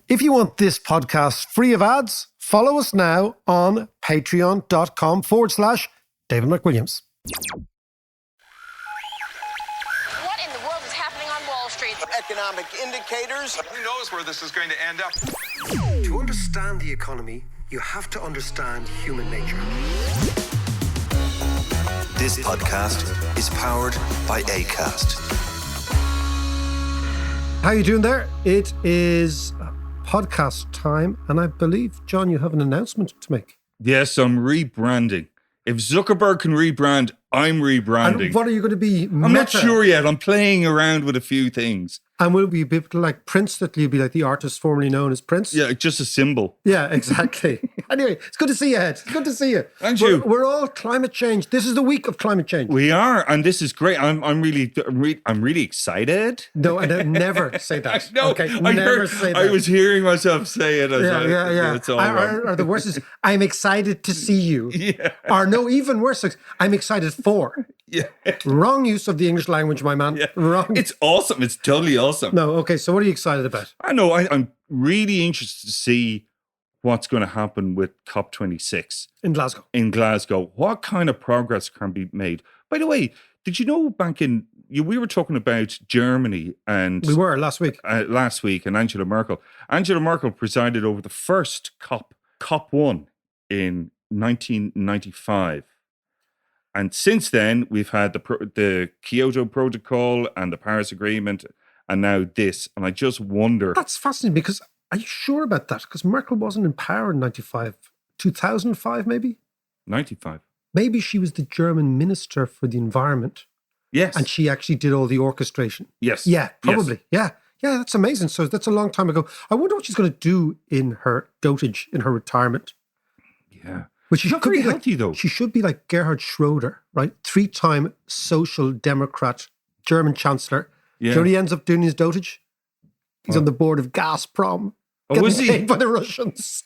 If you want this podcast free of ads, follow us now on patreon.com/David McWilliams. What in the world is happening on Wall Street? Economic indicators. Who knows where this is going to end up? To understand the economy, you have to understand human nature. This podcast is powered by Acast. How you doing there? It is podcast time, and I believe, John, you have an announcement to make. Yes, I'm rebranding. If Zuckerberg can rebrand, I'm rebranding. And what are you going to be? I'm not sure yet. I'm playing around with a few things. And will we be able to like Prince, that you'll be like the artist formerly known as Prince? Yeah, just a symbol. Yeah, exactly. Anyway, it's good to see you, Ed. It's good to see you. Thank you. We're all climate change. This is the week of climate change. We are, and this is great. I'm really excited. No, I never say that. No, okay, never say that. I was hearing myself say it. Yeah. It's all wrong. Or the worst is, I'm excited to see you. Yeah. Or no, even worse, I'm excited for. Yeah. Wrong use of the English language, my man. Yeah. Wrong. It's awesome. It's totally awesome. No, okay, so what are you excited about? I know. I'm really interested to see what's going to happen with COP26 In Glasgow. What kind of progress can be made? By the way, did you know we were talking about Germany and We were last week. And Angela Merkel. Angela Merkel presided over the first COP1 in 1995. And since then, we've had the Kyoto Protocol and the Paris Agreement, and now this. And I just wonder. That's fascinating, because are you sure about that? Because Merkel wasn't in power in 95. 2005, maybe? 95. Maybe she was the German minister for the environment. Yes. And she actually did all the orchestration. Yes. Yeah, probably. Yes. Yeah, that's amazing. So that's a long time ago. I wonder what she's going to do in her dotage, in her retirement. Yeah. Which she Not could very be healthy, though. She should be like Gerhard Schroeder, right? 3-time social democrat, German chancellor. Yeah. Do you know what he ends up doing in his dotage? He's on the board of Gazprom. Oh, is he? Paid by the Russians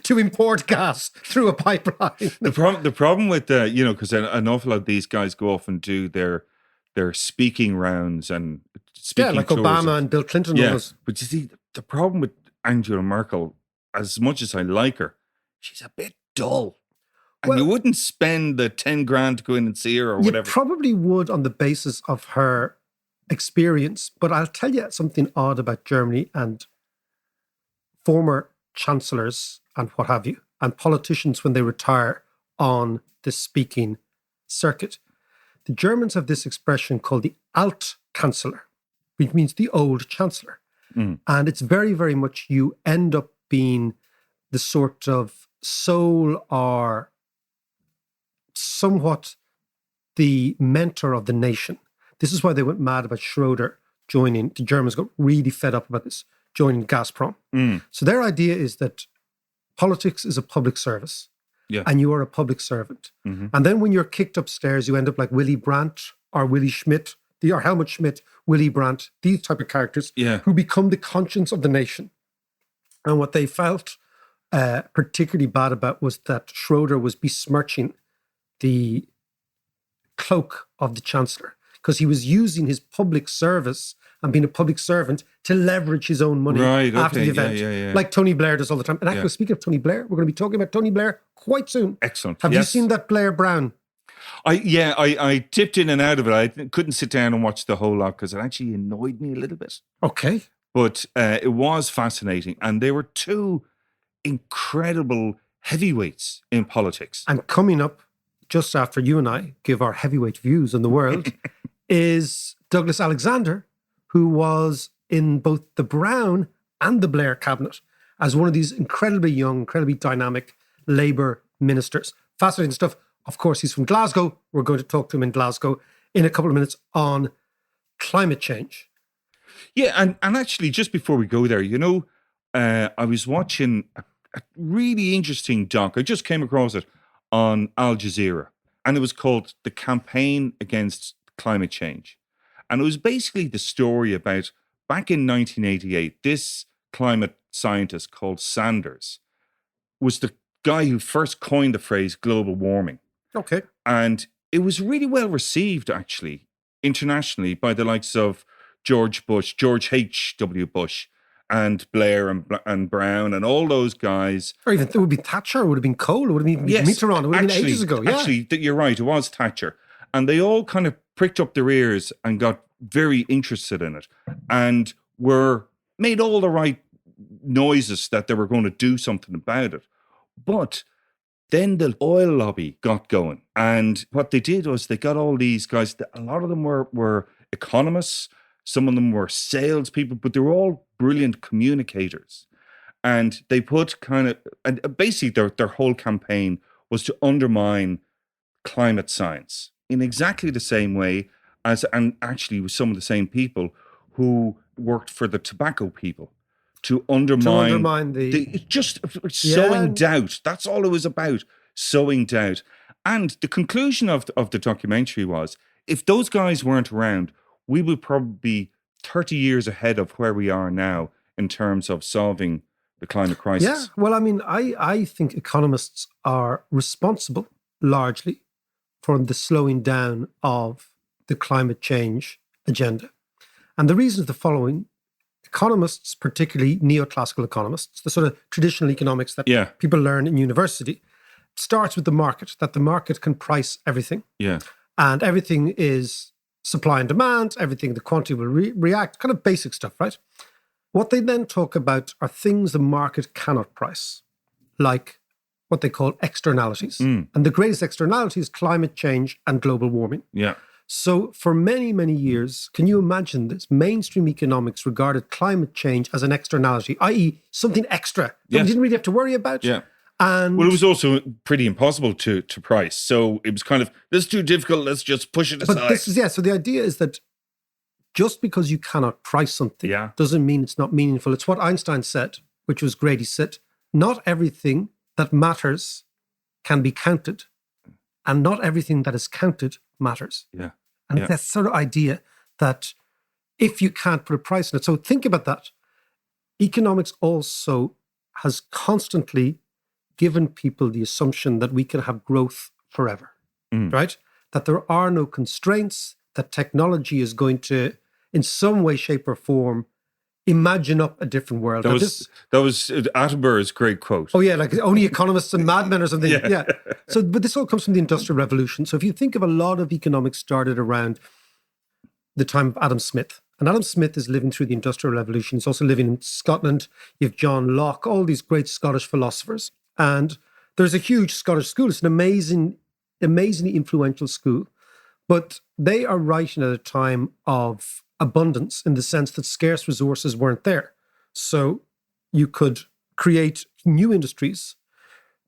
to import gas through a pipeline. The problem with because an awful lot of these guys go off and do their speaking rounds and speaking like tours Obama and Bill Clinton. Yeah, Was. but you see, the problem with Angela Merkel, as much as I like her, she's a bit dull. And Well, you wouldn't spend the 10 grand to go in and see her or You whatever. probably would on the basis of her experience, but I'll tell you something odd about Germany and former chancellors and what have you, and politicians when they retire on the speaking circuit. The Germans have this expression called the Altkanzler, which means the old chancellor. Mm. And it's very, very much you end up being the sort of soul or somewhat the mentor of the nation. This is why they went mad about Schroeder joining. The Germans got really fed up about this, joining Gazprom. Mm. So their idea is that politics is a public service. Yeah. And you are a public servant. Mm-hmm. And then when you're kicked upstairs, you end up like Willy Brandt or Willy Schmidt, or Helmut Schmidt, Willy Brandt, these type of characters who become the conscience of the nation. And what they felt particularly bad about was that Schroeder was besmirching the cloak of the chancellor, because he was using his public service and being a public servant to leverage his own money after the event. Yeah. Like Tony Blair does all the time. And actually, speaking of Tony Blair, we're going to be talking about Tony Blair quite soon. Excellent. Have you seen that Blair Brown? I dipped in and out of it. I couldn't sit down and watch the whole lot because it actually annoyed me a little bit. Okay. But it was fascinating. And they were two incredible heavyweights in politics. And coming up, just after you and I give our heavyweight views on the world, is Douglas Alexander, who was in both the Brown and the Blair cabinet as one of these incredibly young, incredibly dynamic Labour ministers. Fascinating stuff. Of course, he's from Glasgow. We're going to talk to him in Glasgow in a couple of minutes on climate change. Yeah, and actually, just before we go there, I was watching a really interesting doc. I just came across it on Al Jazeera, and it was called The Campaign Against Climate Change. And it was basically the story about, back in 1988, this climate scientist called Sanders was the guy who first coined the phrase global warming. Okay. And it was really well received, actually, internationally by the likes of George H.W. Bush, and Blair and Brown and all those guys. Or even it would be Thatcher, it would have been Cole, it would have been Mitterrand, it would have been ages ago. Yeah. Actually, you're right, it was Thatcher. And they all kind of pricked up their ears and got very interested in it and made all the right noises that they were going to do something about it. But then the oil lobby got going. And what they did was they got all these guys, a lot of them were economists, some of them were salespeople, but they were all brilliant communicators. And they put and basically their whole campaign was to undermine climate science in exactly the same way and actually with some of the same people who worked for the tobacco people to undermine just sowing doubt. That's all it was about, sowing doubt. And the conclusion of the documentary was, if those guys weren't around, we would probably be 30 years ahead of where we are now in terms of solving the climate crisis. Yeah, well, I mean, I think economists are responsible largely for the slowing down of the climate change agenda. And the reason is the following. Economists, particularly neoclassical economists, the sort of traditional economics that people learn in university, starts with the market, that the market can price everything. Yeah. And everything is supply and demand, everything, the quantity will react, kind of basic stuff, right? What they then talk about are things the market cannot price, like what they call externalities. And the greatest externality is climate change and global warming. Yeah. So for many, many years, can you imagine this? Mainstream economics regarded climate change as an externality, i.e. something extra that we didn't really have to worry about. Yeah. And well, it was also pretty impossible to price. So it was kind of, this is too difficult, let's just push it aside. But so the idea is that just because you cannot price something doesn't mean it's not meaningful. It's what Einstein said, which was great. He said, not everything that matters can be counted, and not everything that is counted matters. Yeah. And it's that sort of idea that if you can't put a price on it. So think about that. Economics also has constantly given people the assumption that we can have growth forever, right? That there are no constraints, that technology is going to, in some way, shape, or form, imagine up a different world. That was Attenborough's great quote. Oh yeah, like only economists and madmen or something. Yeah. So, but this all comes from the Industrial Revolution. So if you think of a lot of economics started around the time of Adam Smith, and Adam Smith is living through the Industrial Revolution. He's also living in Scotland. You have John Locke, all these great Scottish philosophers. And there's a huge Scottish school. It's an amazingly influential school. But they are writing at a time of abundance in the sense that scarce resources weren't there. So you could create new industries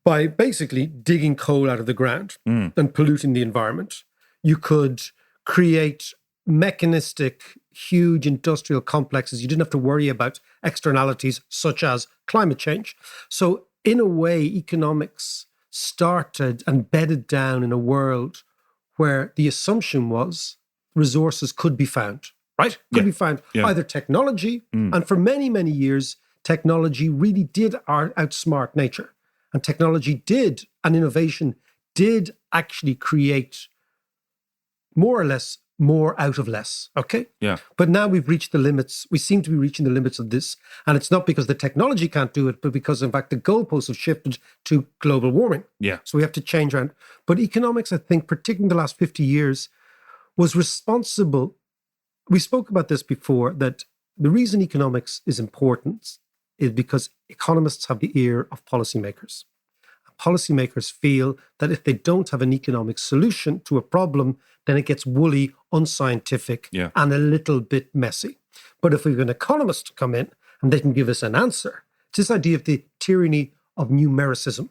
by basically digging coal out of the ground and polluting the environment. You could create mechanistic, huge industrial complexes. You didn't have to worry about externalities such as climate change. So in a way, economics started and bedded down in a world where the assumption was resources could be found, right? Could be found either technology, and for many, many years, technology really did outsmart nature. And technology did, and innovation did actually create more or less more out of less, okay? Yeah. But now we've reached the limits. We seem to be reaching the limits of this. And it's not because the technology can't do it, but because, in fact, the goalposts have shifted to global warming. Yeah. So we have to change around. But economics, I think, particularly in the last 50 years, was responsible. We spoke about this before, that the reason economics is important is because economists have the ear of policymakers. Policymakers feel that if they don't have an economic solution to a problem, then it gets woolly, unscientific, and a little bit messy. But if we have an economist come in and they can give us an answer, it's this idea of the tyranny of numericism,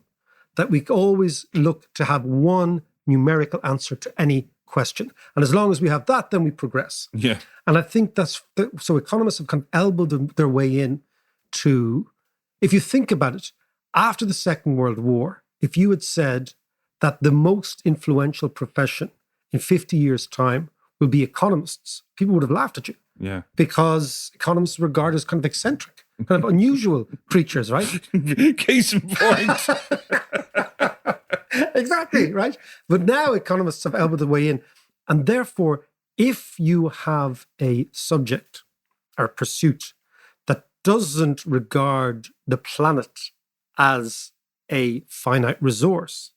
that we always look to have one numerical answer to any question. And as long as we have that, then we progress. Yeah. And I think so economists have kind of elbowed their way in to, if you think about it, after the Second World War, if you had said that the most influential profession in 50 years' time will be economists, people would have laughed at you. Yeah. Because economists are regarded as kind of eccentric, kind of unusual creatures, right? Case in point. Exactly, right? But now economists have elbowed their way in. And therefore, if you have a subject or a pursuit that doesn't regard the planet as a finite resource,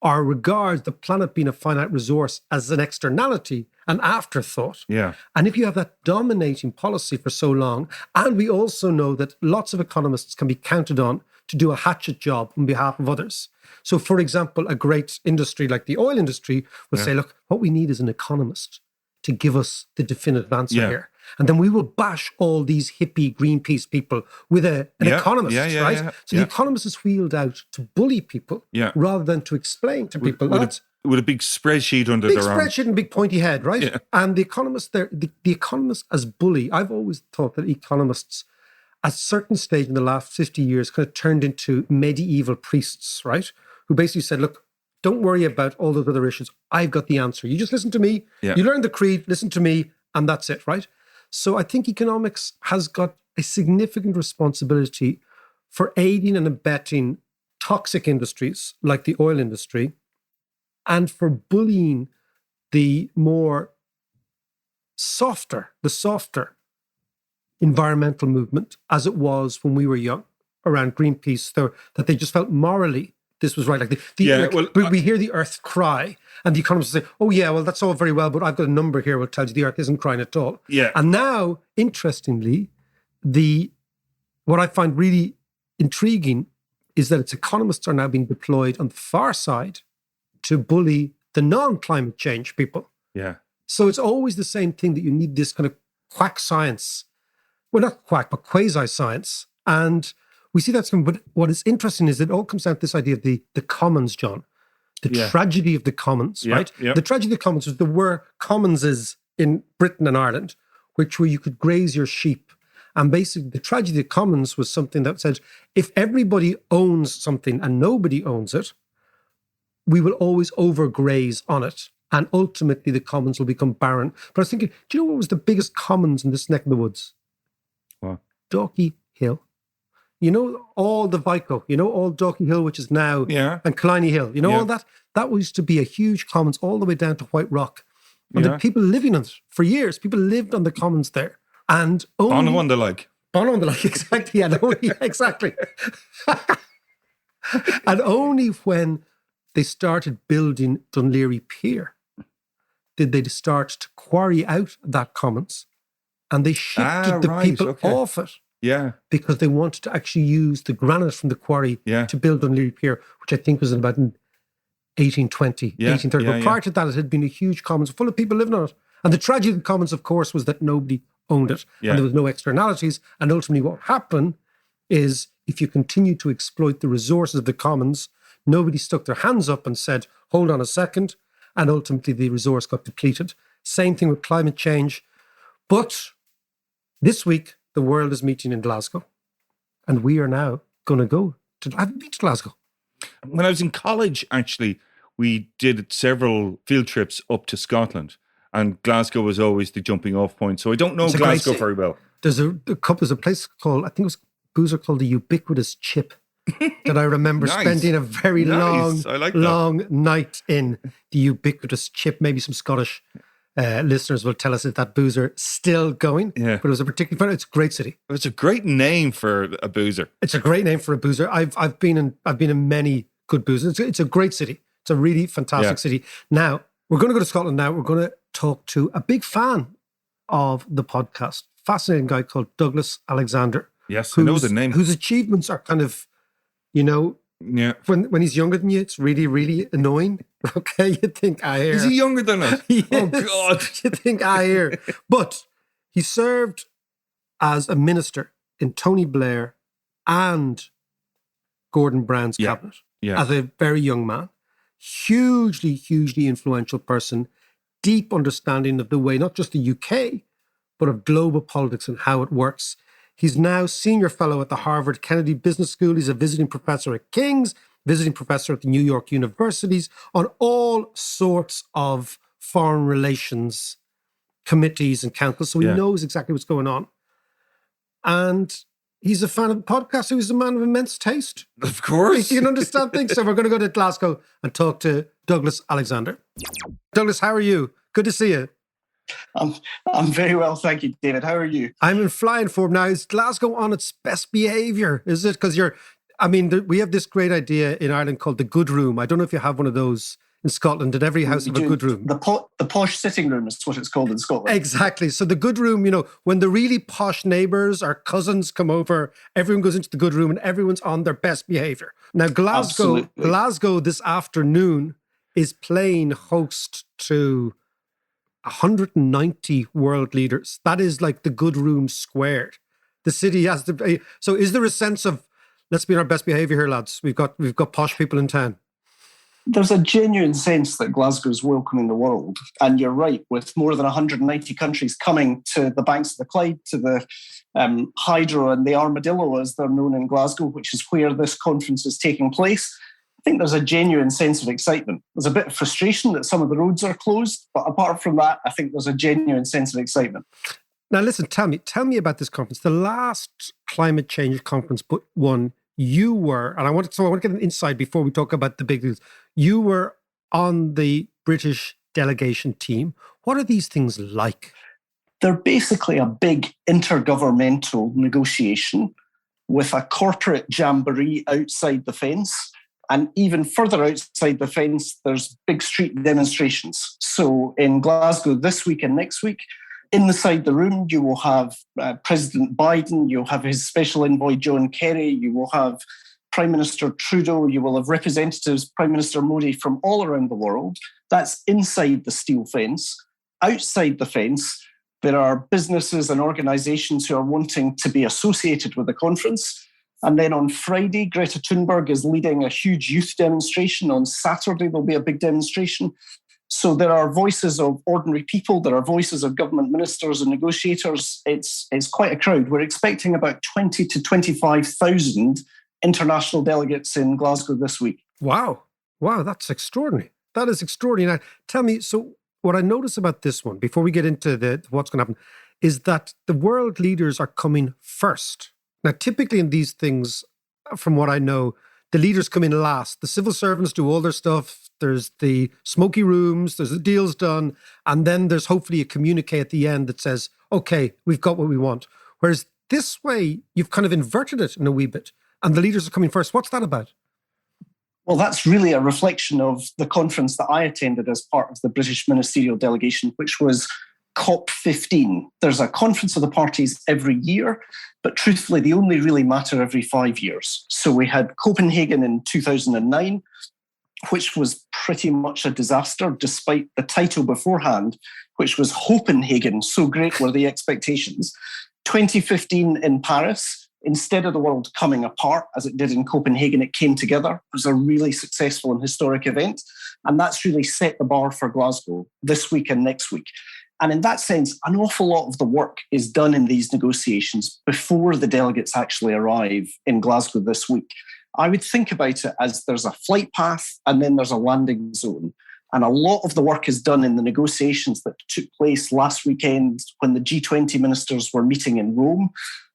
or regards the planet being a finite resource as an externality, an afterthought. Yeah. And if you have that dominating policy for so long, and we also know that lots of economists can be counted on to do a hatchet job on behalf of others. So, for example, a great industry like the oil industry will say, look, what we need is an economist to give us the definitive answer here. And then we will bash all these hippie Greenpeace people with an economist, right? So the economist is wheeled out to bully people rather than to explain to people. With a big spreadsheet under their arm. Big spreadsheet and big pointy head, right? Yeah. And the economist there, the economist as bully, I've always thought that economists at a certain stage in the last 50 years kind of turned into medieval priests, right? Who basically said, look, don't worry about all those other issues. I've got the answer. You just listen to me. Yeah. You learn the creed, listen to me, and that's it, right? So I think economics has got a significant responsibility for aiding and abetting toxic industries like the oil industry and for bullying the softer environmental movement as it was when we were young around Greenpeace, that they just felt morally this was right. We hear the earth cry and the economists say, oh yeah, well, that's all very well, but I've got a number here which tells you the earth isn't crying at all. Yeah. And now, interestingly, what I find really intriguing is that its economists are now being deployed on the far side to bully the non-climate change people. Yeah. So it's always the same thing, that you need this kind of quack science. Well, not quack, but quasi-science. And we see that. But what is interesting is it all comes down to this idea of the commons, John. The tragedy of the commons, right? Yeah. The tragedy of the commons was there were commonses in Britain and Ireland, where you could graze your sheep. And basically, the tragedy of the commons was something that said, if everybody owns something and nobody owns it, we will always overgraze on it. And ultimately, the commons will become barren. But I was thinking, do you know what was the biggest commons in this neck of the woods? What? Dalkey Hill. You know, all the Vico, all Dalkey Hill, which is now, and Killiney Hill, all that? That used to be a huge commons all the way down to White Rock. And the people living on it for years, people lived on the commons there. And only... Bono and the like, exactly. And only, exactly. And only when they started building Dunleary Pier did they start to quarry out that commons. And they shifted the people off it. Yeah. Because they wanted to actually use the granite from the quarry to build Dunleary Pier, which I think was in about 1820, 1830. But prior to that, it had been a huge commons full of people living on it. And the tragedy of the commons, of course, was that nobody owned it. Yeah. And there was no externalities. And ultimately what happened is, if you continue to exploit the resources of the commons, nobody stuck their hands up and said, hold on a second. And ultimately the resource got depleted. Same thing with climate change. But this week, the world is meeting in Glasgow. And we are now going to go to... I haven't been to Glasgow. When I was in college, actually, we did several field trips up to Scotland. And Glasgow was always the jumping off point. So I don't know Glasgow very well. There's a place called, I think it was Boozer, called the Ubiquitous Chip, that I remember spending a very long night in the Ubiquitous Chip. Maybe some Scottish listeners will tell us if that boozer still going. Yeah. But it was a particularly, it's a great city. It's a great name for a boozer. It's a great name for a boozer. I've been in many good boozers. It's a great city. It's a really fantastic city. Now, we're going to go to Scotland now. We're going to talk to a big fan of the podcast. Fascinating guy called Douglas Alexander. Yes, I know the name. Whose achievements are kind of, when he's younger than you, it's really, really annoying. Okay, you think I hear. Is he younger than us? Yes, oh, God. You think I hear. But he served as a minister in Tony Blair and Gordon Brown's cabinet as a very young man. Hugely, hugely influential person. Deep understanding of the way, not just the UK, but of global politics and how it works. He's now senior fellow at the Harvard Kennedy Business School. He's a visiting professor at King's, visiting professor at the New York universities, on all sorts of foreign relations committees and councils. So he knows exactly what's going on. And he's a fan of the podcast. He's a man of immense taste. Of course. You can understand things. So we're going to go to Glasgow and talk to Douglas Alexander. Douglas, how are you? Good to see you. I'm very well, thank you, David. How are you? I'm in flying form now. Is Glasgow on its best behaviour? Is it? Because we have this great idea in Ireland called the good room. I don't know if you have one of those in Scotland. Did every house have a good room? The posh sitting room is what it's called in Scotland. Exactly. So the good room, when the really posh neighbours or cousins come over, everyone goes into the good room and everyone's on their best behaviour. Now, Glasgow this afternoon is playing host to 190 world leaders. That is like the good room squared. The city has to. So, is there a sense of let's be on our best behaviour here, lads? We've got posh people in town. There's a genuine sense that Glasgow's welcoming the world, and you're right. With more than 190 countries coming to the banks of the Clyde, to the Hydro and the Armadillo, as they're known in Glasgow, which is where this conference is taking place. I think there's a genuine sense of excitement. There's a bit of frustration that some of the roads are closed, but apart from that, I think there's a genuine sense of excitement. Now, listen, tell me about this conference. The last climate change conference, but one you were, and I want to get an insight before we talk about the big news. You were on the British delegation team. What are these things like? They're basically a big intergovernmental negotiation with a corporate jamboree outside the fence. And even further outside the fence, there's big street demonstrations. So in Glasgow this week and next week, inside the room, you will have President Biden, you'll have his special envoy, John Kerry, you will have Prime Minister Trudeau, you will have representatives, Prime Minister Modi from all around the world. That's inside the steel fence. Outside the fence, there are businesses and organisations who are wanting to be associated with the conference. And then on Friday, Greta Thunberg is leading a huge youth demonstration. On Saturday, there'll be a big demonstration. So there are voices of ordinary people, there are voices of government ministers and negotiators. It's quite a crowd. We're expecting about 20 to 25,000 international delegates in Glasgow this week. Wow, that's extraordinary. That is extraordinary. Now, tell me, so what I notice about this one, before we get into what's going to happen, is that the world leaders are coming first. Now, typically in these things, from what I know, the leaders come in last. The civil servants do all their stuff. There's the smoky rooms, there's the deals done, and then there's hopefully a communique at the end that says, okay, we've got what we want. Whereas this way, you've kind of inverted it in a wee bit, and the leaders are coming first. What's that about? Well, that's really a reflection of the conference that I attended as part of the British ministerial delegation, which was COP15. There's a conference of the parties every year, but truthfully, they only really matter every 5 years. So we had Copenhagen in 2009, which was pretty much a disaster, despite the title beforehand, which was Hopenhagen. So great were the expectations. 2015 in Paris, instead of the world coming apart, as it did in Copenhagen, it came together. It was a really successful and historic event. And that's really set the bar for Glasgow this week and next week. And in that sense, an awful lot of the work is done in these negotiations before the delegates actually arrive in Glasgow this week. I would think about it as there's a flight path and then there's a landing zone. And a lot of the work is done in the negotiations that took place last weekend when the G20 ministers were meeting in Rome.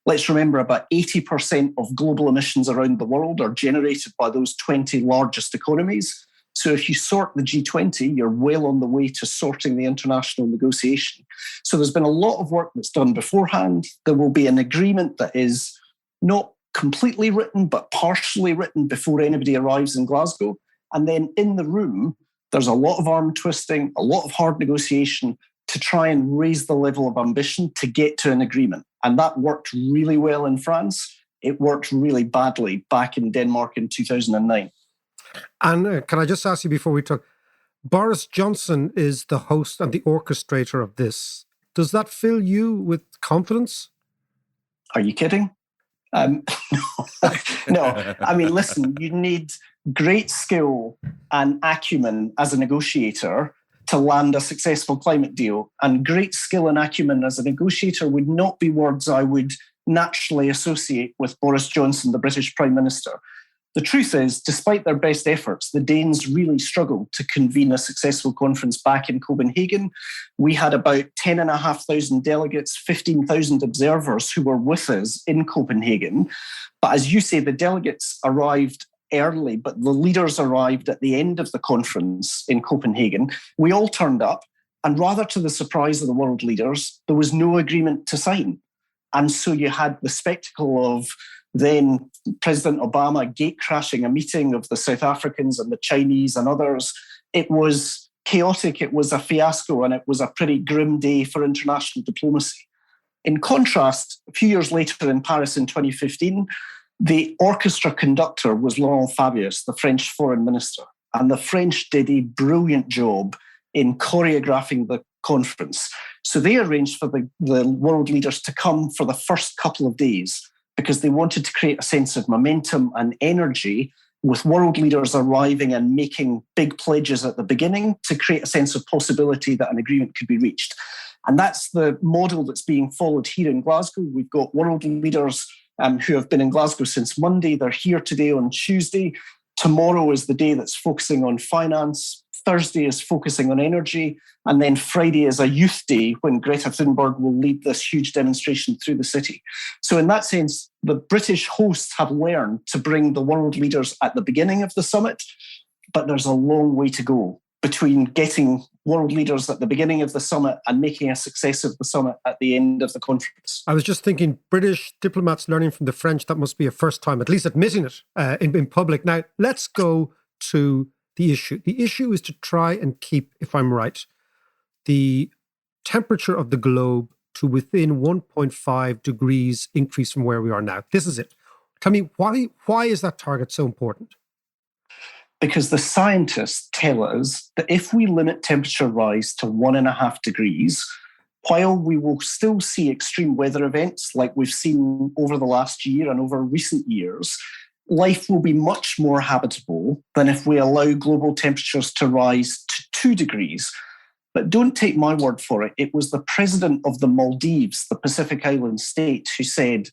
Let's remember about 80% of global emissions around the world are generated by those 20 largest economies. So if you sort the G20, you're well on the way to sorting the international negotiation. So there's been a lot of work that's done beforehand. There will be an agreement that is not completely written, but partially written before anybody arrives in Glasgow. And then in the room, there's a lot of arm twisting, a lot of hard negotiation to try and raise the level of ambition to get to an agreement. And that worked really well in France. It worked really badly back in Denmark in 2009. And can I just ask you before we talk, Boris Johnson is the host and the orchestrator of this. Does that fill you with confidence? Are you kidding? No. I mean, listen, you need great skill and acumen as a negotiator to land a successful climate deal. And great skill and acumen as a negotiator would not be words I would naturally associate with Boris Johnson, the British Prime Minister. The truth is, despite their best efforts, the Danes really struggled to convene a successful conference back in Copenhagen. We had about 10,500 delegates, 15,000 observers who were with us in Copenhagen. But as you say, the delegates arrived early, but the leaders arrived at the end of the conference in Copenhagen. We all turned up. And rather to the surprise of the world leaders, there was no agreement to sign. And so you had the spectacle of then President Obama gate-crashing a meeting of the South Africans and the Chinese and others. It was chaotic, it was a fiasco, and it was a pretty grim day for international diplomacy. In contrast, a few years later in Paris in 2015, the orchestra conductor was Laurent Fabius, the French foreign minister. And the French did a brilliant job in choreographing the conference. So they arranged for the world leaders to come for the first couple of days because they wanted to create a sense of momentum and energy with world leaders arriving and making big pledges at the beginning to create a sense of possibility that an agreement could be reached. And that's the model that's being followed here in Glasgow. We've got world leaders who have been in Glasgow since Monday. They're here today on Tuesday. Tomorrow is the day that's focusing on finance. Thursday is focusing on energy. And then Friday is a youth day when Greta Thunberg will lead this huge demonstration through the city. So in that sense, the British hosts have learned to bring the world leaders at the beginning of the summit, but there's a long way to go between getting world leaders at the beginning of the summit and making a success of the summit at the end of the conference. I was just thinking, British diplomats learning from the French, that must be a first time, at least admitting it in public. Now, let's go to the issue. The issue is to try and keep, if I'm right, the temperature of the globe to within 1.5 degrees increase from where we are now. This is it. Tell me, why is that target so important? Because the scientists tell us that if we limit temperature rise to 1.5 degrees, while we will still see extreme weather events like we've seen over the last year and over recent years, life will be much more habitable than if we allow global temperatures to rise to 2 degrees. But don't take my word for it. It was the president of the Maldives, the Pacific Island state, who said,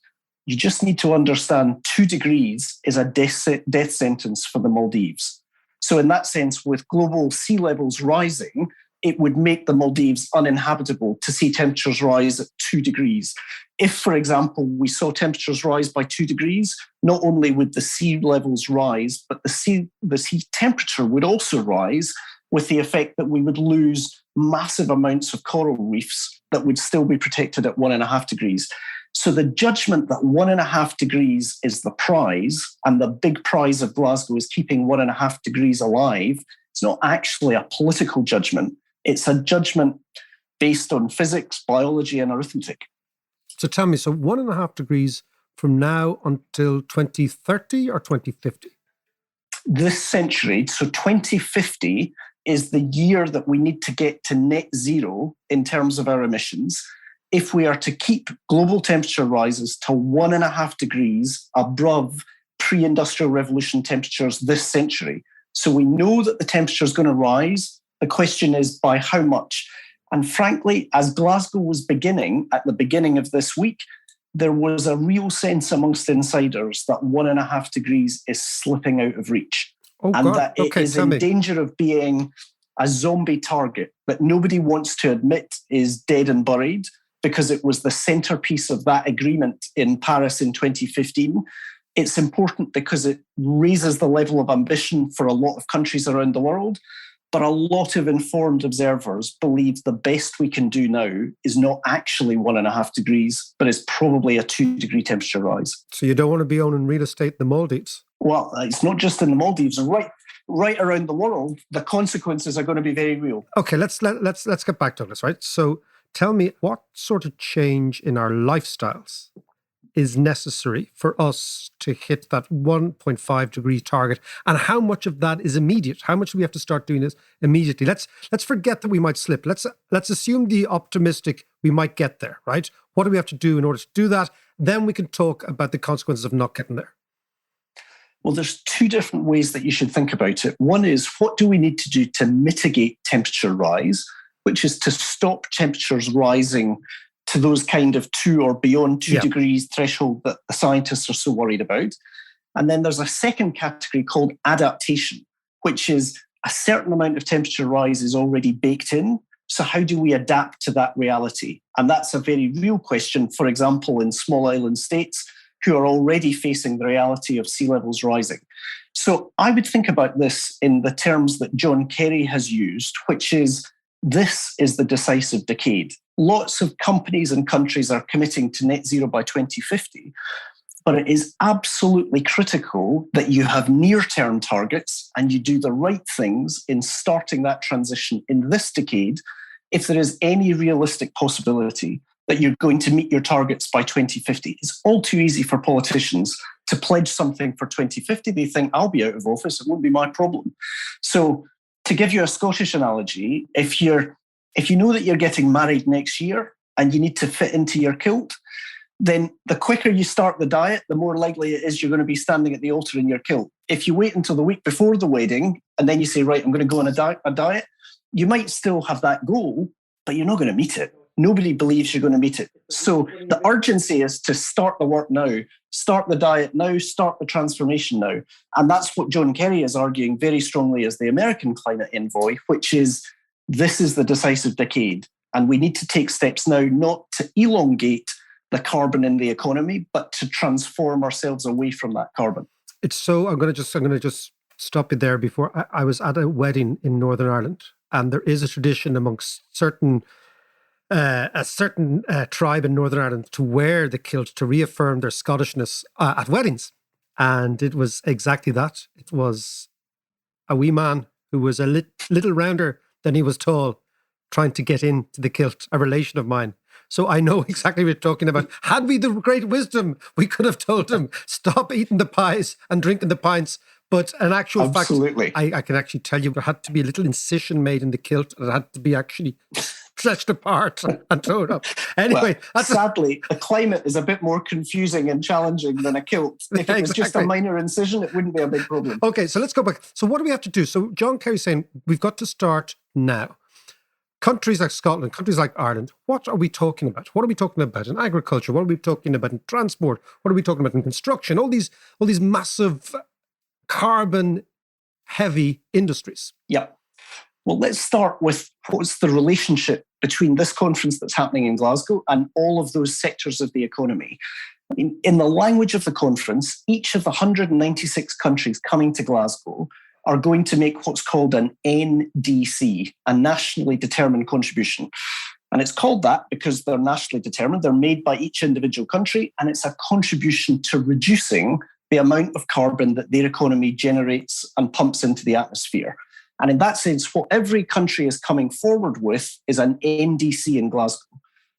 you just need to understand 2 degrees is a death sentence for the Maldives. So in that sense, with global sea levels rising, it would make the Maldives uninhabitable to see temperatures rise at 2 degrees. If, for example, we saw temperatures rise by 2 degrees, not only would the sea levels rise, but the sea temperature would also rise, with the effect that we would lose massive amounts of coral reefs that would still be protected at 1.5 degrees. So the judgment that 1.5 degrees is the prize, and the big prize of Glasgow is keeping 1.5 degrees alive, it's not actually a political judgment. It's a judgment based on physics, biology, and arithmetic. So tell me, so 1.5 degrees from now until 2030 or 2050? This century, so 2050, is the year that we need to get to net zero in terms of our emissions if we are to keep global temperature rises to 1.5 degrees above pre-industrial revolution temperatures this century. So we know that the temperature is going to rise. The question is by how much? And frankly, as Glasgow was beginning at the beginning of this week, there was a real sense amongst insiders that 1.5 degrees is slipping out of reach. That it is in danger of being a zombie target that nobody wants to admit is dead and buried, because it was the centerpiece of that agreement in Paris in 2015. It's important because it raises the level of ambition for a lot of countries around the world. But a lot of informed observers believe the best we can do now is not actually 1.5 degrees, but is probably a 2 degree temperature rise. So you don't want to be owning real estate in the Maldives? Well, it's not just in the Maldives. Right around the world, the consequences are going to be very real. Okay, let's get back to this, right? So tell me, what sort of change in our lifestyles is necessary for us to hit that 1.5 degree target, and how much of that is immediate? How much do we have to start doing this immediately? Let's forget that we might slip. Let's assume the optimistic we might get there, right? What do we have to do in order to do that? Then we can talk about the consequences of not getting there. Well, there's two different ways that you should think about it. One is, what do we need to do to mitigate temperature rise, which is to stop temperatures rising to those kind of 2 or beyond 2 degrees threshold that the scientists are so worried about. And then there's a second category called adaptation, which is a certain amount of temperature rise is already baked in. So how do we adapt to that reality? And that's a very real question, for example, in small island states who are already facing the reality of sea levels rising. So I would think about this in the terms that John Kerry has used, which is this is the decisive decade. Lots of companies and countries are committing to net zero by 2050, but it is absolutely critical that you have near-term targets and you do the right things in starting that transition in this decade if there is any realistic possibility that you're going to meet your targets by 2050. It's all too easy for politicians to pledge something for 2050. They think, I'll be out of office, it won't be my problem. So to give you a Scottish analogy, if you know that you're getting married next year and you need to fit into your kilt, then the quicker you start the diet, the more likely it is you're going to be standing at the altar in your kilt. If you wait until the week before the wedding and then you say, right, I'm going to go on a diet, you might still have that goal, but you're not going to meet it. Nobody believes you're going to meet it. So the urgency is to start the work now, start the diet now, start the transformation now. And that's what John Kerry is arguing very strongly as the American climate envoy, which is this is the decisive decade. And we need to take steps now not to elongate the carbon in the economy, but to transform ourselves away from that carbon. It's so, I'm going to just stop you there before. I was at a wedding in Northern Ireland, and there is a tradition amongst a certain tribe in Northern Ireland to wear the kilt to reaffirm their Scottishness at weddings. And it was exactly that. It was a wee man who was a little rounder than he was tall, trying to get into the kilt, a relation of mine. So I know exactly what you're talking about. Had we the great wisdom, we could have told him, stop eating the pies and drinking the pints. But in actual Absolutely. fact, I can actually tell you there had to be a little incision made in the kilt. It had to be actually stretched apart and thrown up. Anyway. Well, sadly, the climate is a bit more confusing and challenging than a kilt. If it was just a minor incision, it wouldn't be a big problem. Okay, so let's go back. So what do we have to do? So John Kerry's saying we've got to start now. Countries like Scotland, countries like Ireland, what are we talking about? What are we talking about in agriculture? What are we talking about in transport? What are we talking about in construction? All these massive carbon-heavy industries. Yeah. Well, let's start with what's the relationship between this conference that's happening in Glasgow and all of those sectors of the economy. In the language of the conference, each of the 196 countries coming to Glasgow are going to make what's called an NDC, a nationally determined contribution. And it's called that because they're nationally determined. They're made by each individual country, and it's a contribution to reducing the amount of carbon that their economy generates and pumps into the atmosphere. And in that sense, what every country is coming forward with is an NDC in Glasgow.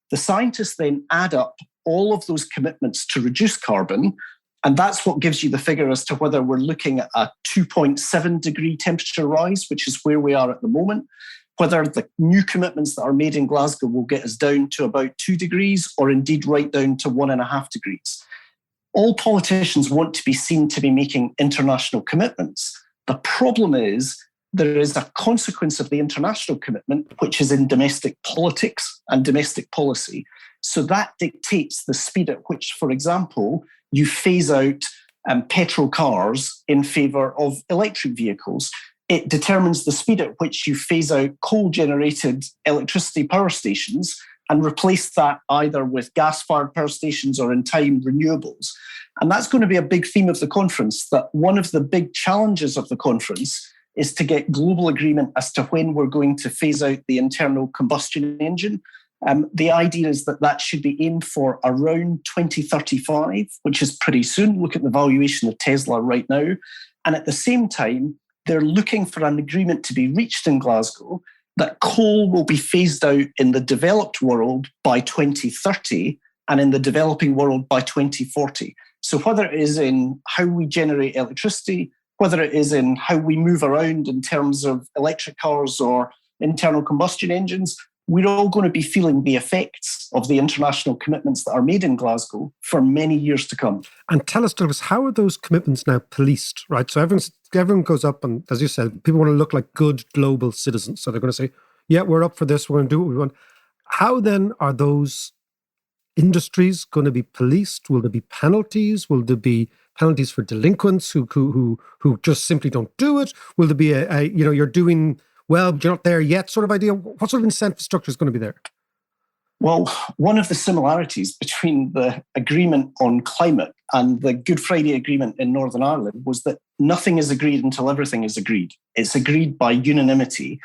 The scientists then add up all of those commitments to reduce carbon, and that's what gives you the figure as to whether we're looking at a 2.7 degree temperature rise, which is where we are at the moment, whether the new commitments that are made in Glasgow will get us down to about 2 degrees or indeed right down to 1.5 degrees. All politicians want to be seen to be making international commitments. The problem is there is a consequence of the international commitment, which is in domestic politics and domestic policy. So that dictates the speed at which, for example, you phase out petrol cars in favour of electric vehicles. It determines the speed at which you phase out coal-generated electricity power stations and replace that either with gas-fired power stations or, in time, renewables. And that's going to be a big theme of the conference, that one of the big challenges of the conference is to get global agreement as to when we're going to phase out the internal combustion engine. The idea is that that should be aimed for around 2035, which is pretty soon. Look at the valuation of Tesla right now. And at the same time, they're looking for an agreement to be reached in Glasgow that coal will be phased out in the developed world by 2030 and in the developing world by 2040. So whether it is in how we generate electricity, whether it is in how we move around in terms of electric cars or internal combustion engines, we're all going to be feeling the effects of the international commitments that are made in Glasgow for many years to come. And tell us, Douglas, how are those commitments now policed, right? So everyone goes up and, as you said, people want to look like good global citizens. So they're going to say, yeah, we're up for this, we're going to do what we want. How then are those industries going to be policed? Will there be penalties? Will there be penalties for delinquents who just simply don't do it? Will there be you're doing well, but you're not there yet sort of idea? What sort of incentive structure is going to be there? Well, one of the similarities between the agreement on climate and the Good Friday Agreement in Northern Ireland was that nothing is agreed until everything is agreed. It's agreed by unanimity.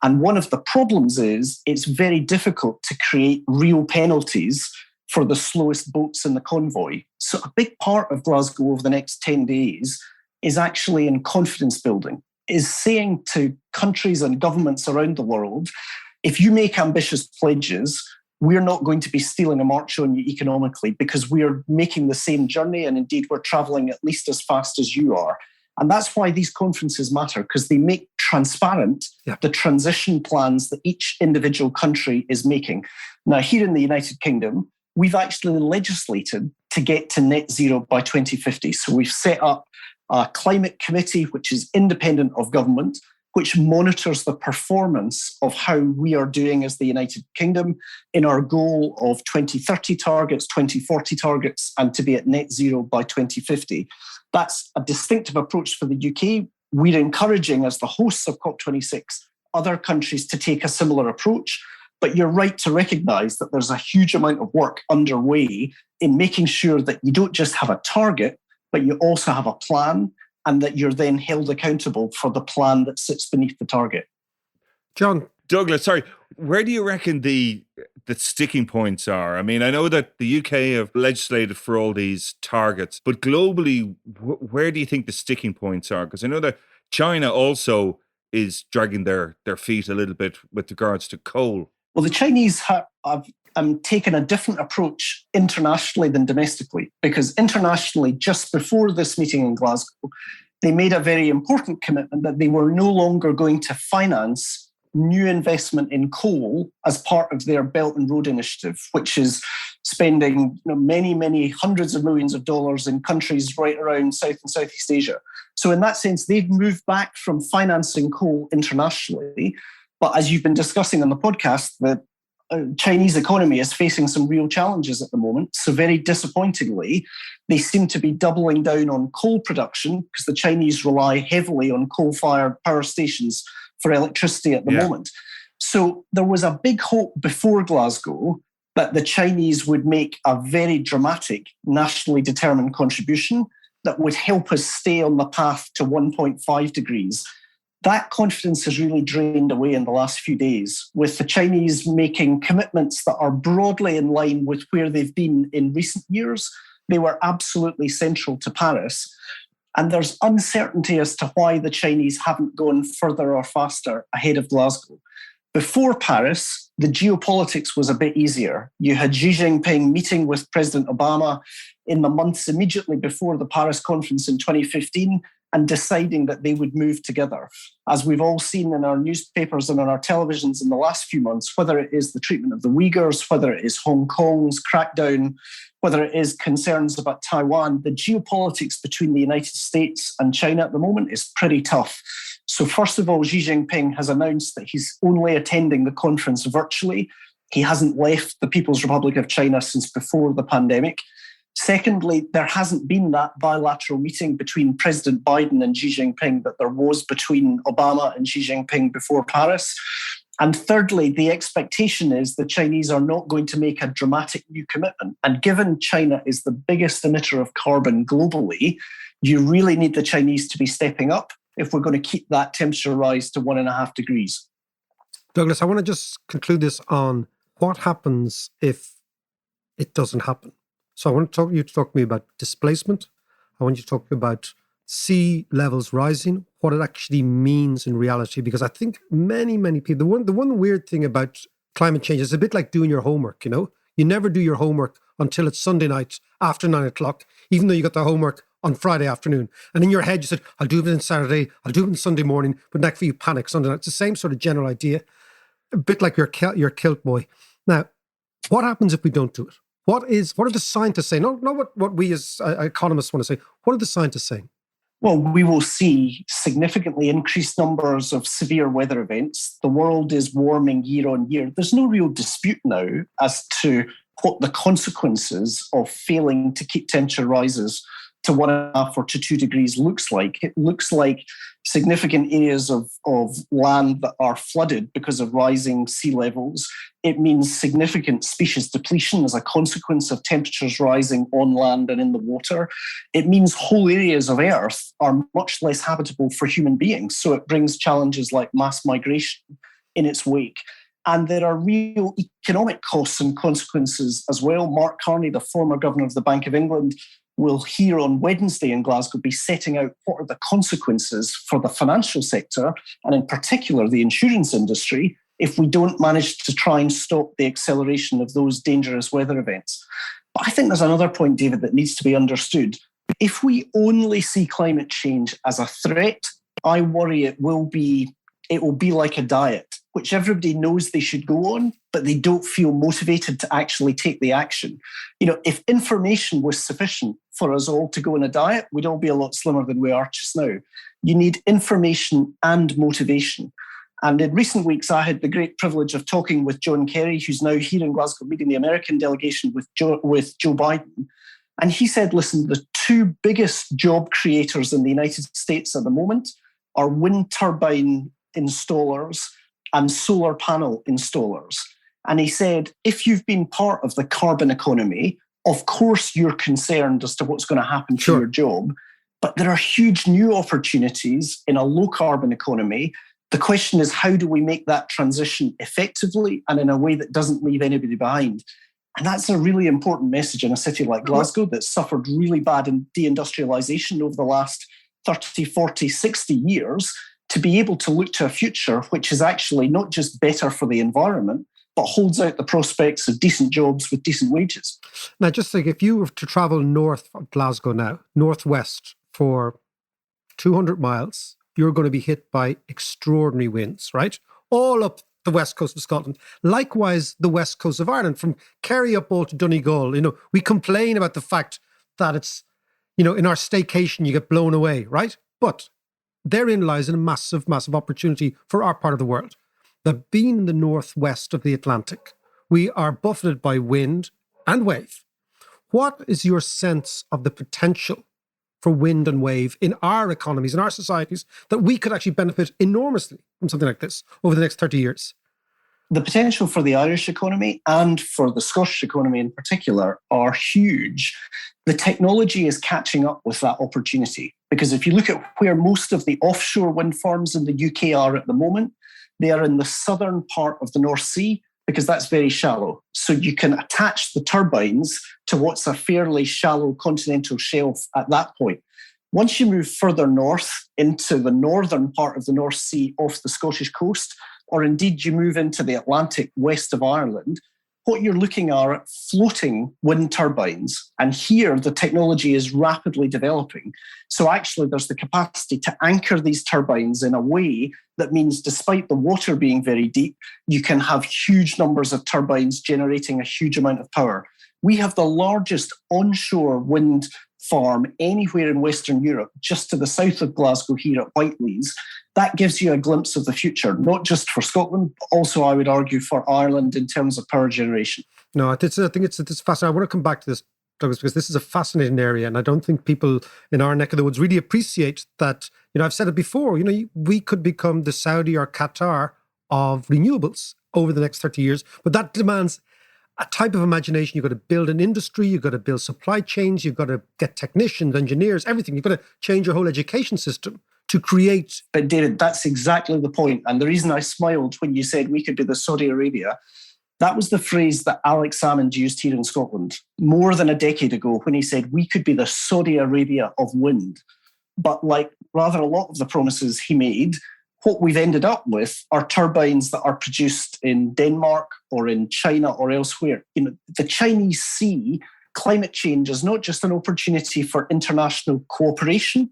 And one of the problems is it's very difficult to create real penalties for the slowest boats in the convoy. So a big part of Glasgow over the next 10 days is actually in confidence building, is saying to countries and governments around the world, if you make ambitious pledges, we're not going to be stealing a march on you economically because we're making the same journey, and indeed we're traveling at least as fast as you are. And that's why these conferences matter, because they make transparent the transition plans that each individual country is making. Now, here in the United Kingdom, we've actually legislated to get to net zero by 2050. So we've set up a climate committee, which is independent of government, which monitors the performance of how we are doing as the United Kingdom in our goal of 2030 targets, 2040 targets, and to be at net zero by 2050. That's a distinctive approach for the UK. We're encouraging, as the hosts of COP26, other countries to take a similar approach. But you're right to recognise that there's a huge amount of work underway in making sure that you don't just have a target, but you also have a plan, and that you're then held accountable for the plan that sits beneath the target. John. Douglas, sorry, where do you reckon the sticking points are? I mean, I know that the UK have legislated for all these targets, but globally, where do you think the sticking points are? Because I know that China also is dragging their feet a little bit with regards to coal. Well, the Chinese have taken a different approach internationally than domestically, because internationally, just before this meeting in Glasgow, they made a very important commitment that they were no longer going to finance new investment in coal as part of their Belt and Road Initiative, which is spending many, many hundreds of millions of dollars in countries right around South and Southeast Asia. So in that sense, they've moved back from financing coal internationally. But as you've been discussing on the podcast, the Chinese economy is facing some real challenges at the moment. So very disappointingly, they seem to be doubling down on coal production, because the Chinese rely heavily on coal-fired power stations for electricity at the moment. So there was a big hope before Glasgow that the Chinese would make a very dramatic nationally determined contribution that would help us stay on the path to 1.5 degrees. That confidence has really drained away in the last few days, with the Chinese making commitments that are broadly in line with where they've been in recent years. They were absolutely central to Paris. And there's uncertainty as to why the Chinese haven't gone further or faster ahead of Glasgow. Before Paris, the geopolitics was a bit easier. You had Xi Jinping meeting with President Obama in the months immediately before the Paris conference in 2015 and deciding that they would move together. As we've all seen in our newspapers and on our televisions in the last few months, whether it is the treatment of the Uyghurs, whether it is Hong Kong's crackdown, whether it is concerns about Taiwan, the geopolitics between the United States and China at the moment is pretty tough. So first of all, Xi Jinping has announced that he's only attending the conference virtually. He hasn't left the People's Republic of China since before the pandemic. Secondly, there hasn't been that bilateral meeting between President Biden and Xi Jinping that there was between Obama and Xi Jinping before Paris. And thirdly, the expectation is the Chinese are not going to make a dramatic new commitment. And given China is the biggest emitter of carbon globally, you really need the Chinese to be stepping up if we're going to keep that temperature rise to 1.5 degrees. Douglas, I want to just conclude this on what happens if it doesn't happen. So I want you to talk to me about displacement. I want you to talk about sea levels rising, what it actually means in reality, because I think many, many people, the one weird thing about climate change is a bit like doing your homework, You never do your homework until it's Sunday night after 9 o'clock, even though you got the homework on Friday afternoon. And in your head, you said, I'll do it on Saturday, I'll do it on Sunday morning, but next week you panic Sunday night. It's the same sort of general idea, a bit like your kilt boy. Now, what happens if we don't do it? What are the scientists saying? Not what we as economists want to say. What are the scientists saying? Well, we will see significantly increased numbers of severe weather events. The world is warming year on year. There's no real dispute now as to what the consequences of failing to keep temperature rises to 1.5 or to 2 degrees looks like. It looks like significant areas of land that are flooded because of rising sea levels. It means significant species depletion as a consequence of temperatures rising on land and in the water. It means whole areas of Earth are much less habitable for human beings. So it brings challenges like mass migration in its wake. And there are real economic costs and consequences as well. Mark Carney, the former governor of the Bank of England, will here on Wednesday in Glasgow be setting out what are the consequences for the financial sector, and in particular the insurance industry, if we don't manage to try and stop the acceleration of those dangerous weather events. But I think there's another point, David, that needs to be understood. If we only see climate change as a threat, I worry it will be like a diet, which everybody knows they should go on, but they don't feel motivated to actually take the action. If information was sufficient for us all to go on a diet, we'd all be a lot slimmer than we are just now. You need information and motivation. And in recent weeks, I had the great privilege of talking with John Kerry, who's now here in Glasgow leading the American delegation with Joe Biden. And he said, listen, the two biggest job creators in the United States at the moment are wind turbine installers and solar panel installers. And he said, if you've been part of the carbon economy, of course you're concerned as to what's going to happen to your job. But there are huge new opportunities in a low carbon economy. The question is, how do we make that transition effectively and in a way that doesn't leave anybody behind? And that's a really important message in a city like Glasgow that suffered really bad deindustrialization over the last 30, 40, 60 years, to be able to look to a future which is actually not just better for the environment, but holds out the prospects of decent jobs with decent wages. Now, just think, if you were to travel north of Glasgow now, northwest for 200 miles, you're going to be hit by extraordinary winds, right? All up the west coast of Scotland. Likewise, the west coast of Ireland, from Kerry up all to Donegal. We complain about the fact that it's, in our staycation, you get blown away, right? But therein lies a massive, massive opportunity for our part of the world. That being in the northwest of the Atlantic, we are buffeted by wind and wave. What is your sense of the potential for wind and wave in our economies, in our societies, that we could actually benefit enormously from something like this over the next 30 years? The potential for the Irish economy and for the Scottish economy in particular are huge. The technology is catching up with that opportunity, because if you look at where most of the offshore wind farms in the UK are at the moment, they are in the southern part of the North Sea, because that's very shallow. So you can attach the turbines to what's a fairly shallow continental shelf at that point. Once you move further north into the northern part of the North Sea off the Scottish coast, or indeed you move into the Atlantic west of Ireland, what you're looking at floating wind turbines. And here the technology is rapidly developing. So actually there's the capacity to anchor these turbines in a way that means despite the water being very deep, you can have huge numbers of turbines generating a huge amount of power. We have the largest onshore wind farm anywhere in Western Europe, just to the south of Glasgow here at Whiteleys. That gives you a glimpse of the future, not just for Scotland, but also, I would argue, for Ireland in terms of power generation. No, I think it's fascinating. I want to come back to this, Douglas, because this is a fascinating area, and I don't think people in our neck of the woods really appreciate that. I've said it before, we could become the Saudi or Qatar of renewables over the next 30 years, but that demands a type of imagination. You've got to build an industry, you've got to build supply chains, you've got to get technicians, engineers, everything. You've got to change your whole education system to create. But David, that's exactly the point. And the reason I smiled when you said we could be the Saudi Arabia, that was the phrase that Alex Salmond used here in Scotland more than a decade ago when he said we could be the Saudi Arabia of wind. But like rather a lot of the promises he made, what we've ended up with are turbines that are produced in Denmark or in China or elsewhere. The Chinese see climate change as not just an opportunity for international cooperation,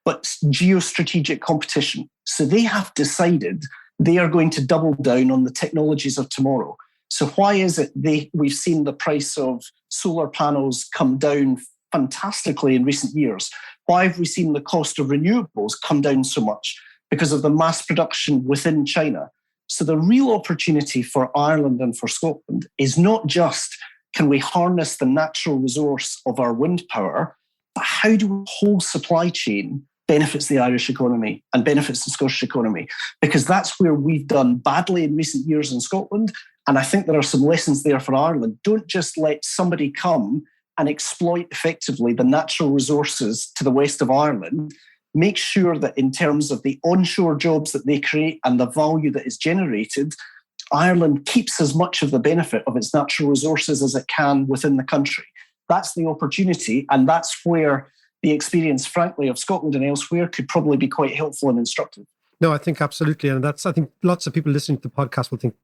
but geostrategic competition. So they have decided they are going to double down on the technologies of tomorrow. So why is it we've seen the price of solar panels come down fantastically in recent years? Why have we seen the cost of renewables come down so much? Because of the mass production within China. So the real opportunity for Ireland and for Scotland is not just can we harness the natural resource of our wind power, but how do the whole supply chain benefits the Irish economy and benefits the Scottish economy? Because that's where we've done badly in recent years in Scotland, And I think there are some lessons there for Ireland. Don't just let somebody come and exploit effectively the natural resources to the west of Ireland. Make sure that in terms of the onshore jobs that they create and the value that is generated, Ireland keeps as much of the benefit of its natural resources as it can within the country. That's the opportunity, and that's where the experience, frankly, of Scotland and elsewhere could probably be quite helpful and instructive. No, I think absolutely. And I think lots of people listening to the podcast will think,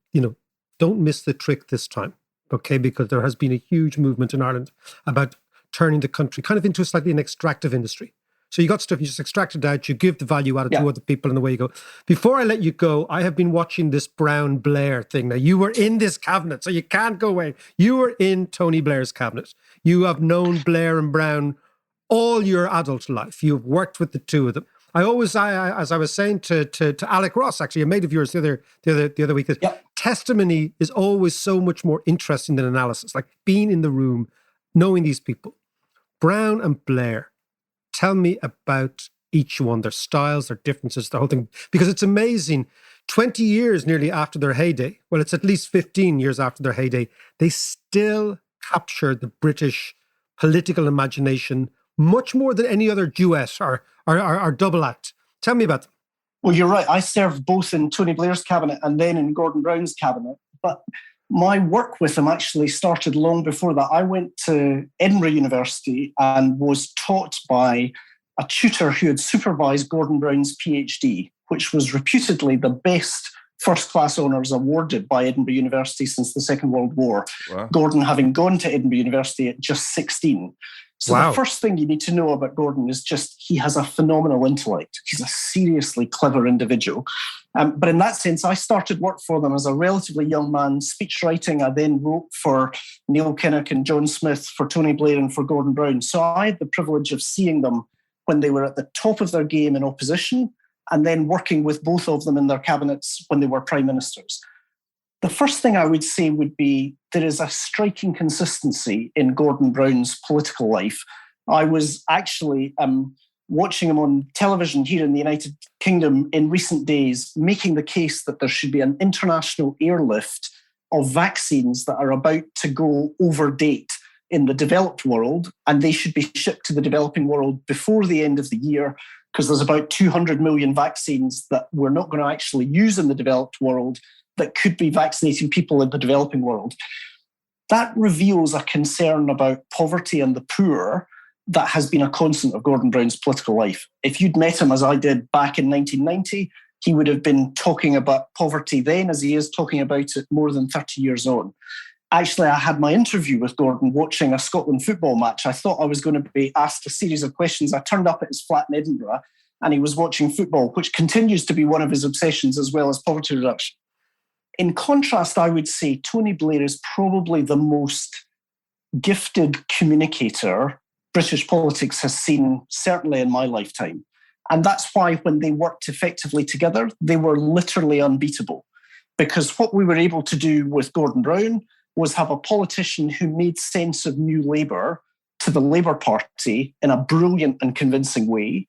don't miss the trick this time, okay? Because there has been a huge movement in Ireland about turning the country kind of into slightly an extractive industry. So you got stuff, you just extract it out, you give the value added to other people, and away you go. Before I let you go, I have been watching this Brown-Blair thing. Now, you were in this cabinet, so you can't go away. You were in Tony Blair's cabinet. You have known Blair and Brown all your adult life. You've worked with the two of them. As I was saying to Alec Ross, actually, a mate of yours the other week, that testimony is always so much more interesting than analysis. Like being in the room, knowing these people. Brown and Blair, tell me about each one, their styles, their differences, the whole thing. Because it's amazing, 20 years nearly after their heyday, well, it's at least 15 years after their heyday, they still capture the British political imagination much more than any other duet or double act. Tell me about them. Well, you're right. I served both in Tony Blair's cabinet and then in Gordon Brown's cabinet. But my work with them actually started long before that. I went to Edinburgh University and was taught by a tutor who had supervised Gordon Brown's PhD, which was reputedly the best first-class honours awarded by Edinburgh University since the Second World War. Wow. Gordon having gone to Edinburgh University at just 16. So The first thing you need to know about Gordon is just he has a phenomenal intellect. He's a seriously clever individual. But in that sense, I started work for them as a relatively young man, speech writing. I then wrote for Neil Kinnock and John Smith, for Tony Blair and for Gordon Brown. So I had the privilege of seeing them when they were at the top of their game in opposition and then working with both of them in their cabinets when they were prime ministers. The first thing I would say would be there is a striking consistency in Gordon Brown's political life. I was actually watching him on television here in the United Kingdom in recent days, making the case that there should be an international airlift of vaccines that are about to go over date in the developed world, and they should be shipped to the developing world before the end of the year, because there's about 200 million vaccines that we're not going to actually use in the developed world that could be vaccinating people in the developing world. That reveals a concern about poverty and the poor that has been a constant of Gordon Brown's political life. If you'd met him as I did back in 1990, he would have been talking about poverty then as he is talking about it more than 30 years on. Actually, I had my interview with Gordon watching a Scotland football match. I thought I was going to be asked a series of questions. I turned up at his flat in Edinburgh and he was watching football, which continues to be one of his obsessions as well as poverty reduction. In contrast, I would say Tony Blair is probably the most gifted communicator British politics has seen, certainly in my lifetime. And that's why when they worked effectively together, they were literally unbeatable. Because what we were able to do with Gordon Brown was have a politician who made sense of New Labour to the Labour Party in a brilliant and convincing way.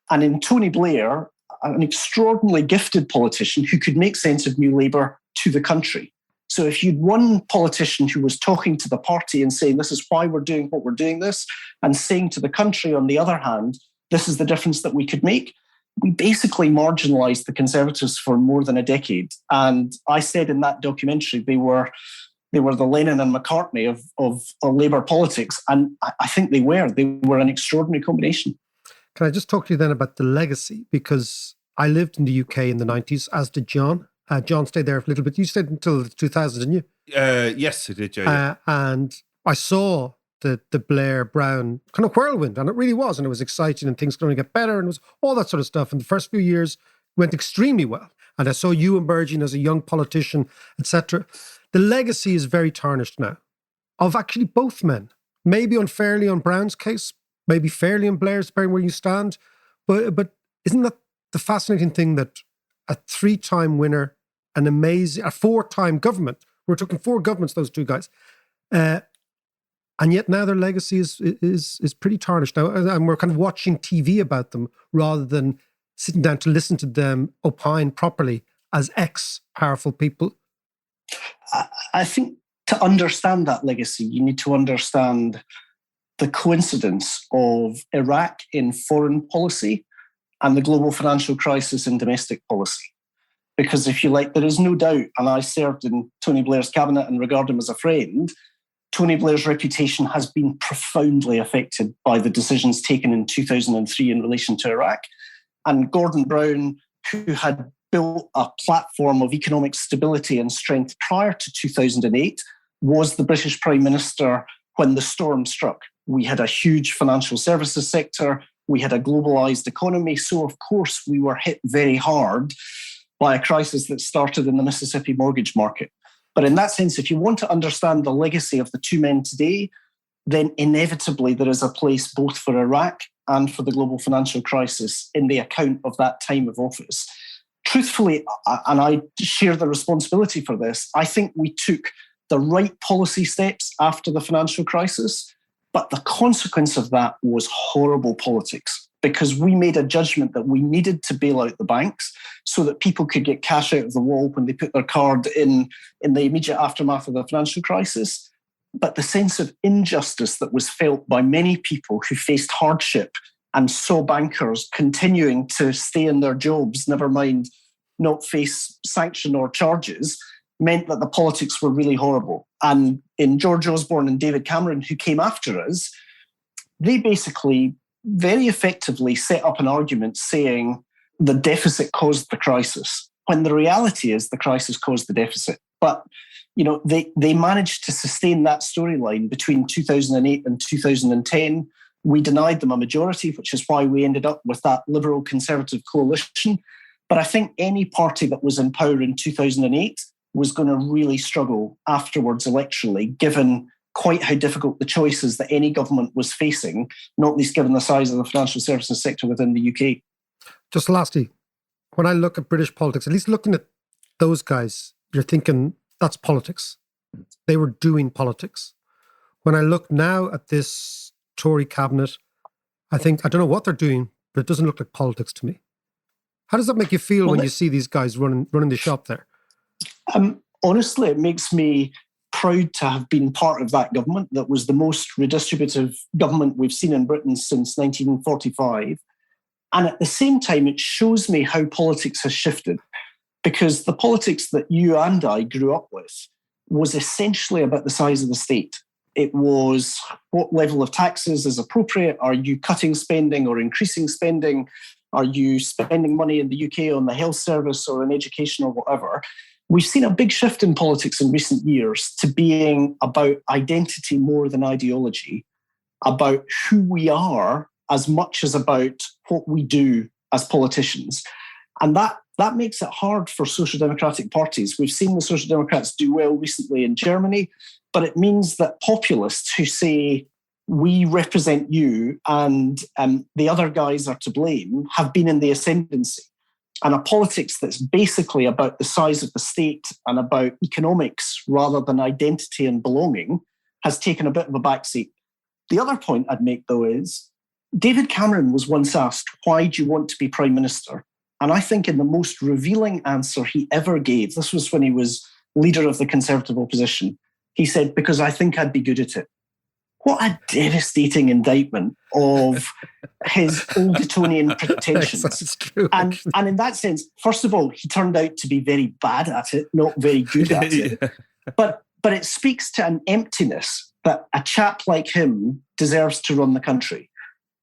And in Tony Blair, an extraordinarily gifted politician who could make sense of New Labour to the country. So if you'd one politician who was talking to the party and saying, this is why we're doing what we're doing this, and saying to the country, on the other hand, this is the difference that we could make, we basically marginalised the Conservatives for more than a decade. And I said in that documentary, they were the Lennon and McCartney of Labour politics. And I think they were. They were an extraordinary combination. Can I just talk to you then about the legacy? Because I lived in the UK in the 90s, as did John. John stayed there for a little bit. You stayed until the 2000s, didn't you? Yes, I did, yeah. And I saw the Blair-Brown kind of whirlwind, and it really was. And it was exciting, and things were going to get better, and it was all that sort of stuff. And the first few years went extremely well. And I saw you emerging as a young politician, etc. The legacy is very tarnished now of actually both men. Maybe unfairly on Brown's case, maybe fairly on Blair's, depending where you stand. But isn't that the fascinating thing that a 3-time winner, a 4-time government, we're talking 4 governments, those two guys, and yet now their legacy is pretty tarnished now, and we're kind of watching TV about them rather than sitting down to listen to them opine properly as ex-powerful people I think to understand that legacy, you need to understand the coincidence of Iraq in foreign policy and the global financial crisis in domestic policy. Because if you like, there is no doubt, and I served in Tony Blair's cabinet and regard him as a friend, Tony Blair's reputation has been profoundly affected by the decisions taken in 2003 in relation to Iraq. And Gordon Brown, who had built a platform of economic stability and strength prior to 2008, was the British Prime Minister when the storm struck. We had a huge financial services sector. We had a globalised economy. So, of course, we were hit very hard by a crisis that started in the Mississippi mortgage market. But in that sense, if you want to understand the legacy of the two men today, then inevitably there is a place both for Iraq and for the global financial crisis in the account of that time of office. Truthfully, and I share the responsibility for this, I think we took the right policy steps after the financial crisis, but the consequence of that was horrible politics, because we made a judgment that we needed to bail out the banks so that people could get cash out of the wall when they put their card in the immediate aftermath of the financial crisis. But the sense of injustice that was felt by many people who faced hardship and saw bankers continuing to stay in their jobs, never mind not face sanction or charges, meant that the politics were really horrible. And in George Osborne and David Cameron, who came after us, they basically very effectively set up an argument saying the deficit caused the crisis, when the reality is the crisis caused the deficit. But they managed to sustain that storyline between 2008 and 2010. We denied them a majority, which is why we ended up with that Liberal Conservative coalition. But I think any party that was in power in 2008 was going to really struggle afterwards electorally, given quite how difficult the choices that any government was facing, not least given the size of the financial services sector within the UK. Just lastly, when I look at British politics, at least looking at those guys, you're thinking that's politics. They were doing politics. When I look now at this Tory cabinet, I think, I don't know what they're doing, but it doesn't look like politics to me. How does that make you feel when you see these guys running the shop there? Honestly, it makes me proud to have been part of that government that was the most redistributive government we've seen in Britain since 1945. And at the same time, it shows me how politics has shifted, because the politics that you and I grew up with was essentially about the size of the state. It was what level of taxes is appropriate. Are you cutting spending or increasing spending? Are you spending money in the UK on the health service or in education or whatever? We've seen a big shift in politics in recent years to being about identity more than ideology, about who we are as much as about what we do as politicians. And that makes it hard for social democratic parties. We've seen the Social Democrats do well recently in Germany, but it means that populists who say, we represent you and the other guys are to blame, have been in the ascendancy. And a politics that's basically about the size of the state and about economics rather than identity and belonging has taken a bit of a backseat. The other point I'd make, though, is David Cameron was once asked, why do you want to be Prime Minister? And I think in the most revealing answer he ever gave, this was when he was leader of the Conservative opposition, he said, because I think I'd be good at it. What a devastating indictment of his Oldetonian pretensions. That's true. And in that sense, first of all, he turned out to be very bad at it, not very good at it. Yeah. But it speaks to an emptiness that a chap like him deserves to run the country.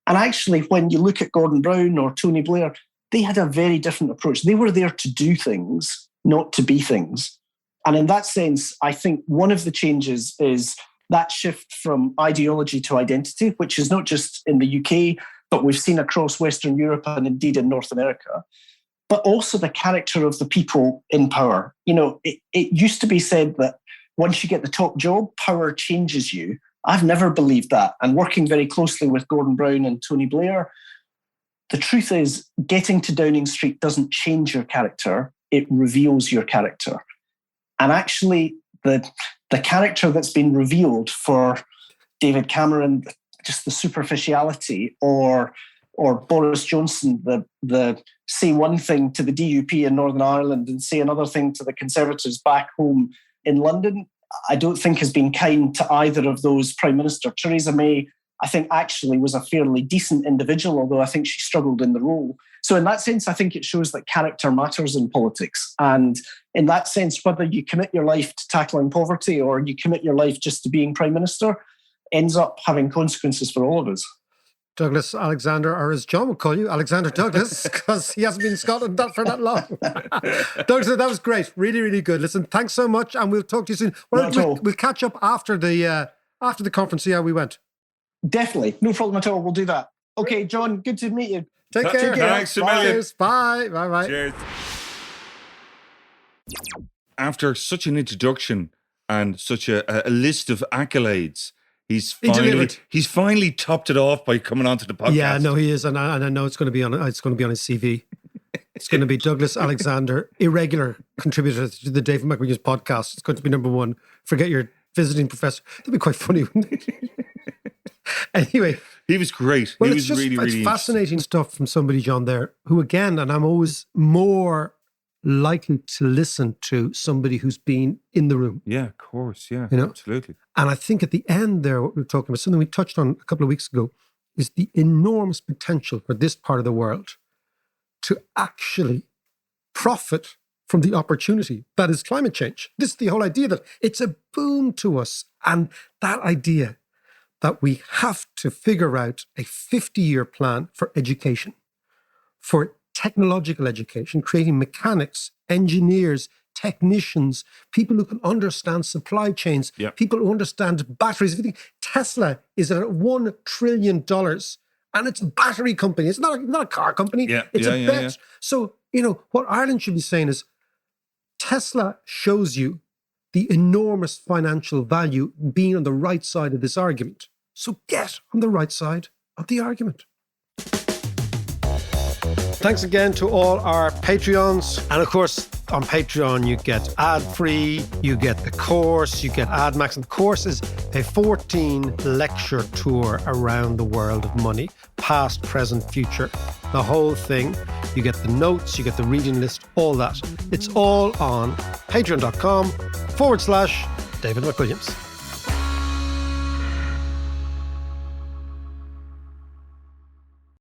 And actually, when you look at Gordon Brown or Tony Blair, they had a very different approach. They were there to do things, not to be things. And in that sense, I think one of the changes is that shift from ideology to identity, which is not just in the UK, but we've seen across Western Europe and indeed in North America, but also the character of the people in power. It used to be said that once you get the top job, power changes you. I've never believed that. And working very closely with Gordon Brown and Tony Blair, the truth is getting to Downing Street doesn't change your character, it reveals your character. And actually, the character that's been revealed for David Cameron, just the superficiality, or Boris Johnson, the say one thing to the DUP in Northern Ireland and say another thing to the Conservatives back home in London, I don't think has been kind to either of those Prime Minister. Theresa May, I think, actually was a fairly decent individual, although I think she struggled in the role. So in that sense, I think it shows that character matters in politics. And in that sense, whether you commit your life to tackling poverty or you commit your life just to being Prime Minister ends up having consequences for all of us. Douglas Alexander, or as John would call you, Alexander Douglas, because he hasn't been in Scotland for that long. Douglas, that was great. Really, really good. Listen, thanks so much, and we'll talk to you soon. We'll catch up after the conference, see how we went. Definitely. No problem at all. We'll do that. Okay, John, good to meet you. Take care. Thanks a million. Bye. Bye. Cheers. After such an introduction and such a list of accolades, he's finally topped it off by coming onto the podcast. Yeah, no, he is, and I know it's going to be on his CV. It's going to be Douglas Alexander, irregular contributor to the David McWilliams podcast. It's going to be number one. Forget your visiting professor. That'd be quite funny, wouldn't it? Anyway, he was great. Well, he was really it's fascinating stuff from somebody, John, there, who again, and I'm always more likely to listen to somebody who's been in the room. Yeah, of course. Yeah, absolutely. And I think at the end there, what we were talking about, something we touched on a couple of weeks ago, is the enormous potential for this part of the world to actually profit from the opportunity that is climate change. This is the whole idea that it's a boom to us. And that idea that we have to figure out a 50-year plan for education, for technological education, creating mechanics, engineers, technicians, people who can understand supply chains, people who understand batteries. Everything. Tesla is at $1 trillion, and it's a battery company. It's not a car company. It's a bet. Yeah. So, what Ireland should be saying is Tesla shows you the enormous financial value being on the right side of this argument. So get on the right side of the argument. Thanks again to all our Patreons. And of course, on Patreon, you get ad-free, you get the course, you get AdMax. And the course is a 14-lecture tour around the world of money, past, present, future. The whole thing. You get the notes, you get the reading list, all that. It's all on patreon.com/David McWilliams.